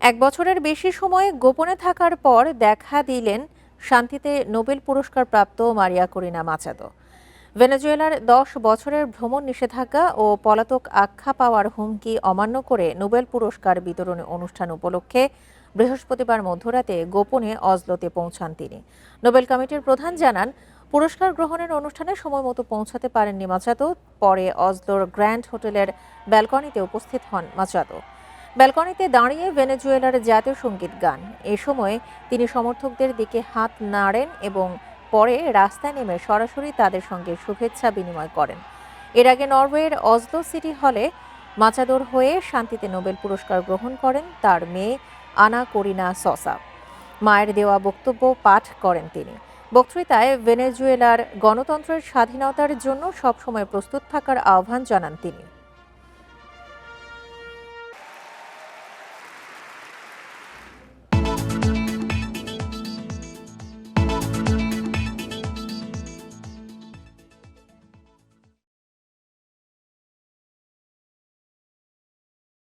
এক বছরের বেশি সময় গোপনে থাকার পর দেখা দিলেন শান্তিতে নোবেল পুরস্কার প্রাপ্ত মারিয়া করিনা মাচাদো। ভেনেজুয়েলার 10 বছরের ভ্রমণ নিষেধাজ্ঞা ও পলাতক আখ্যা পাওয়ার হুমকি অমান্য করে নোবেল পুরস্কার বিতরণী অনুষ্ঠান উপলক্ষে বৃহস্পতিবার মধ্যরাতে গোপনে অসলোতে পৌঁছান তিনি। নোবেল কমিটির প্রধান জানান, পুরস্কার গ্রহণের অনুষ্ঠানে সময়মতো পৌঁছাতে পারেননি মাচাদো। পরে অসলোর গ্র্যান্ড হোটেলের ব্যালকনিতে উপস্থিত হন মাচাদো। ব্যালকনিতে দাঁড়িয়ে ভেনেজুয়েলার জাতীয় সঙ্গীত গান। এ সময় তিনি সমর্থকদের দিকে হাত নাড়েন এবং পরে রাস্তায় নেমে সরাসরি তাদের সঙ্গে শুভেচ্ছা বিনিময় করেন। এর আগে নরওয়ের অসলো সিটি হলে মাচাদোর হয়ে শান্তিতে নোবেল পুরস্কার গ্রহণ করেন তার মেয়ে আনা করিনা সসা। মায়ের দেওয়া বক্তব্য পাঠ করেন তিনি। বক্তৃতায় ভেনেজুয়েলার গণতন্ত্রের স্বাধীনতার জন্য সবসময় প্রস্তুত থাকার আহ্বান জানান তিনি।